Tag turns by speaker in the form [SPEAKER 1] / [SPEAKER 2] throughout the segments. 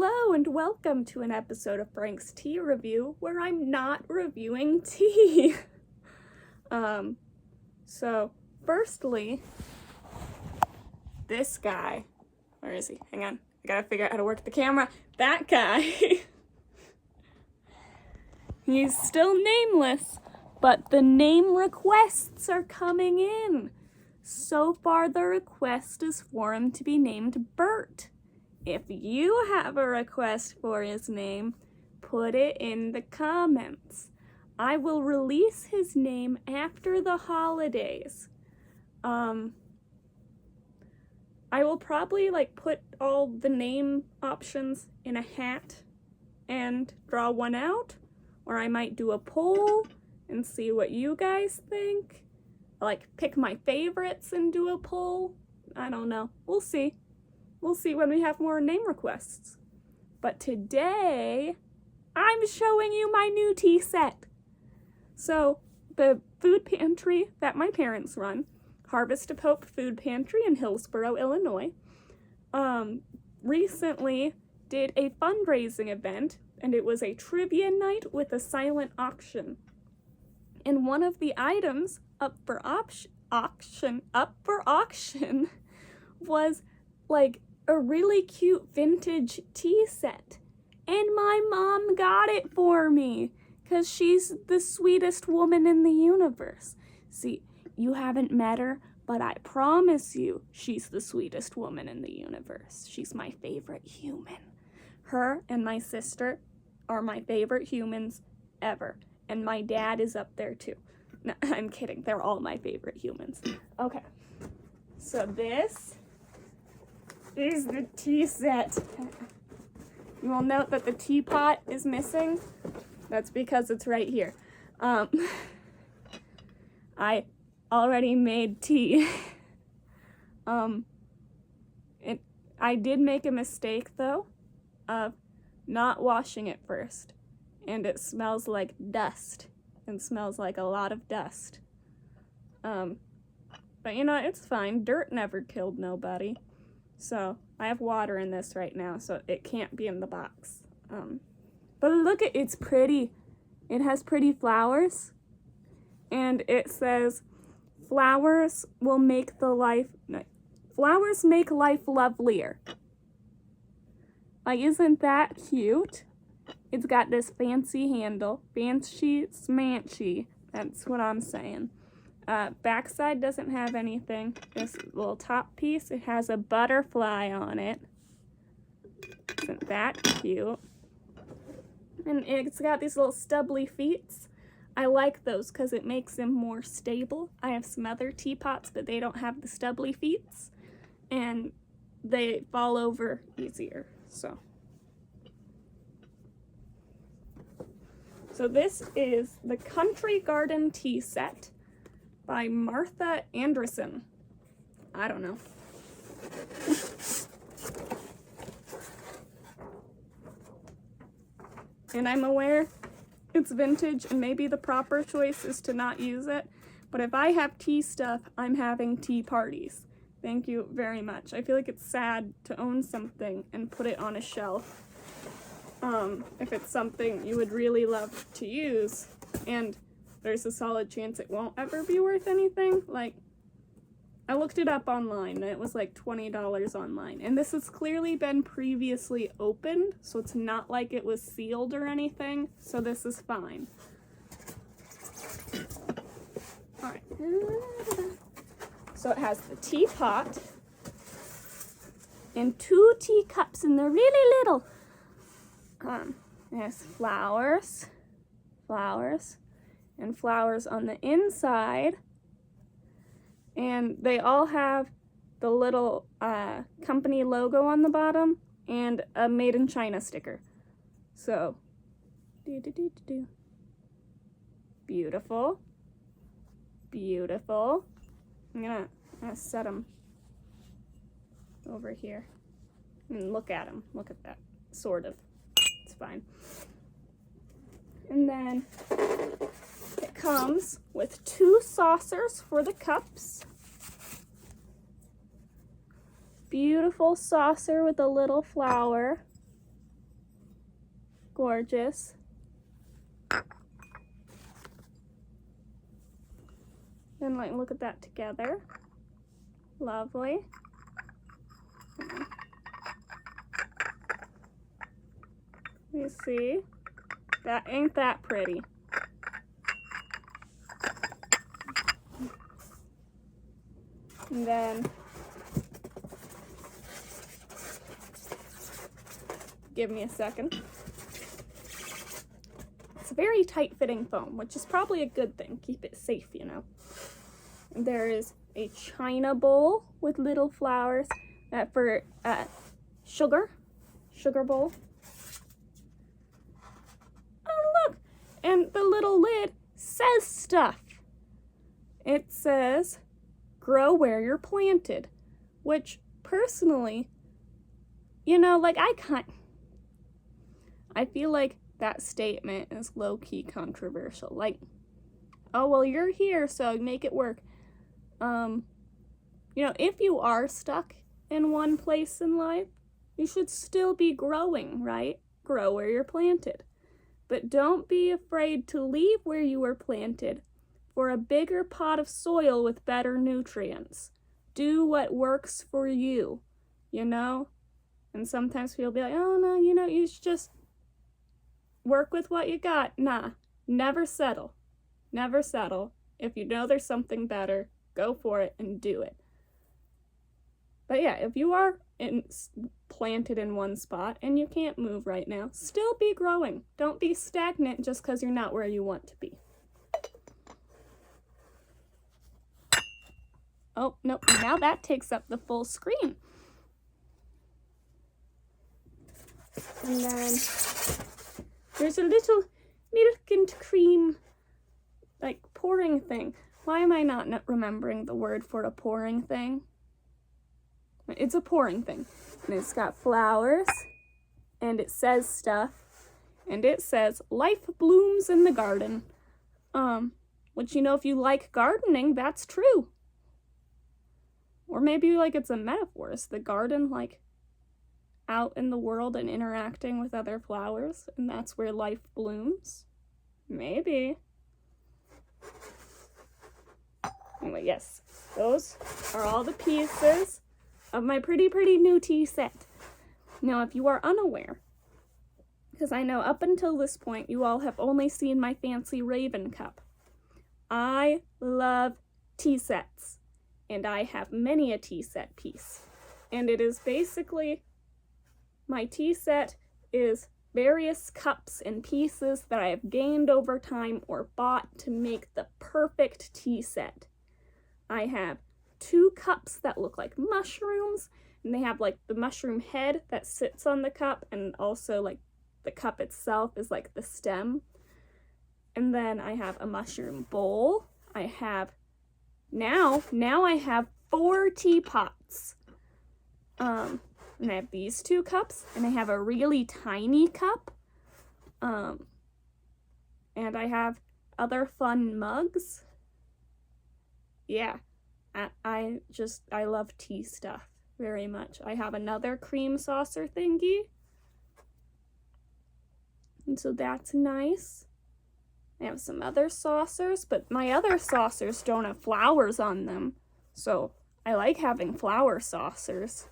[SPEAKER 1] Hello and welcome to an episode of Frank's Tea Review where I'm not reviewing tea. So firstly, this guy, where is he? Hang on, I gotta figure out how to work the camera. That guy, he's still nameless, but the name requests are coming in. So far the request is for him to be named Bert. If you have a request for his name, put it in the comments. I will release his name after the holidays. I will probably put all the name options in a hat and draw one out, or I might do a poll and see what you guys think. Pick my favorites and do a poll. I don't know. We'll see. We'll see when we have more name requests. But today, I'm showing you my new tea set. So, the food pantry that my parents run, Harvest of Hope Food Pantry in Hillsboro, Illinois, recently did a fundraising event, and it was a trivia night with a silent auction. And one of the items up for auction was a really cute vintage tea set. And my mom got it for me because she's the sweetest woman in the universe. See, you haven't met her, but I promise you she's the sweetest woman in the universe. She's my favorite human. Her and my sister are my favorite humans ever. And my dad is up there too. No, I'm kidding. They're all my favorite humans. Okay. So this is the tea set. You will note that the teapot is missing. That's because it's right here. I already made tea. I did make a mistake though of not washing it first. And it smells like dust. And smells like a lot of dust. But it's fine. Dirt never killed nobody. So, I have water in this right now, so it can't be in the box. But look at, it's pretty. It has pretty flowers. And it says, flowers make life lovelier. Isn't that cute? It's got this fancy handle. Fancy smanchy. That's what I'm saying. Backside doesn't have anything. This little top piece, it has a butterfly on it. Isn't that cute? And it's got these little stubbly feet. I like those because it makes them more stable. I have some other teapots, but they don't have the stubbly feet. And they fall over easier, So this is the Country Garden Tea Set by Martha Anderson. I don't know. And I'm aware it's vintage and maybe the proper choice is to not use it. But if I have tea stuff, I'm having tea parties. Thank you very much. I feel like it's sad to own something and put it on a shelf. If it's something you would really love to use, and there's a solid chance it won't ever be worth anything. I looked it up online, and it was $20 online. And this has clearly been previously opened, so it's not like it was sealed or anything, so this is fine. Alright. So it has the teapot, and 2 teacups, and they're really little. There's flowers, and flowers on the inside, and they all have the little company logo on the bottom and a Made in China sticker. So, beautiful. I'm gonna set them over here and look at them. Look at that, sort of. Fine. And then it comes with 2 saucers for the cups. Beautiful saucer with a little flower. gorgeous. And like, look at that together. Lovely. You see? That ain't that pretty. And then give me a second. It's a very tight-fitting foam, which is probably a good thing. Keep it safe, you know. And there is a china bowl with little flowers for sugar bowl. Oh, look! And the little lid says stuff. It says, grow where you're planted, which personally, you know, like I feel like that statement is low-key controversial. Like, oh, well, you're here, so make it work. You know, if you are stuck in one place in life, you should still be growing, right? Grow where you're planted. But don't be afraid to leave where you were planted for a bigger pot of soil with better nutrients. Do what works for you, you know? And sometimes people be like, oh, no, you know, you should just work with what you got. Nah, never settle. Never settle. If you know there's something better, go for it and do it. But yeah, if you are planted in one spot and you can't move right now, still be growing. Don't be stagnant just because you're not where you want to be. Oh, nope, now that takes up the full screen. And then there's a little milk and cream, like, pouring thing. Why am I not remembering the word for a pouring thing? It's a pouring thing. And it's got flowers, and it says stuff, and it says, life blooms in the garden. Which, you know, if you like gardening, that's true. Or maybe, like, it's a metaphor. Is the garden, like, out in the world and interacting with other flowers, and that's where life blooms? Maybe. Anyway, yes, those are all the pieces of my pretty new tea set. Now, if you are unaware, because I know up until this point you all have only seen my fancy Raven cup, I love tea sets, and I have many a tea set piece. And it is basically, my tea set is various cups and pieces that I have gained over time or bought to make the perfect tea set. I have 2 cups that look like mushrooms, and they have like the mushroom head that sits on the cup, and also like the cup itself is like the stem. And then I have a mushroom bowl. I have now I have 4 teapots. And I have these 2 cups, and I have a really tiny cup. And I have other fun mugs. Yeah, I love tea stuff very much. I have another cream saucer thingy. And so that's nice. I have some other saucers, but my other saucers don't have flowers on them. So I like having flower saucers.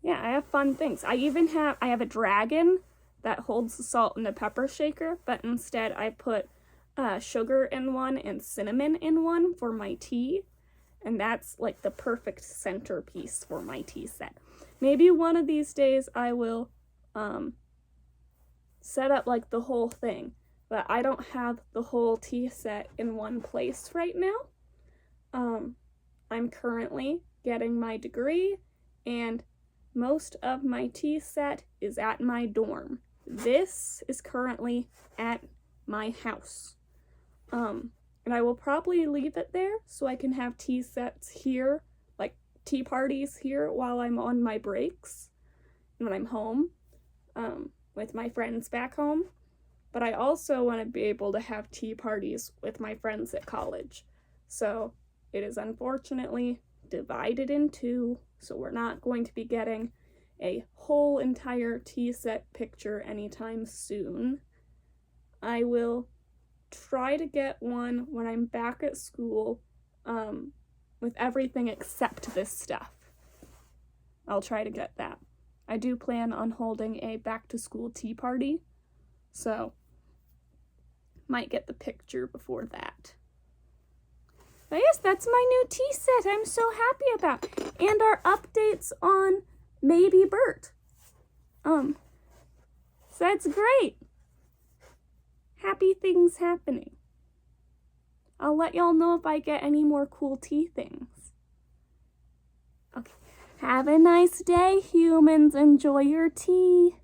[SPEAKER 1] Yeah, I have fun things. I have a dragon that holds the salt and the pepper shaker, but instead I put sugar in one and cinnamon in one for my tea, and that's like the perfect centerpiece for my tea set. Maybe one of these days I will set up like the whole thing, but I don't have the whole tea set in one place right now. I'm currently getting my degree, and most of my tea set is at my dorm. This is currently at my house. And I will probably leave it there so I can have tea sets here, like tea parties here while I'm on my breaks when I'm home, with my friends back home. But I also want to be able to have tea parties with my friends at college. So it is unfortunately divided in 2, so we're not going to be getting a whole entire tea set picture anytime soon. I will try to get one when I'm back at school, with everything except this stuff. I'll try to get that. I do plan on holding a back-to-school tea party, so might get the picture before that. But yes, that's my new tea set I'm so happy about. And our updates on Maybe Bert. So that's great. Happy things happening. I'll let y'all know if I get any more cool tea things. Okay. Have a nice day, humans. Enjoy your tea.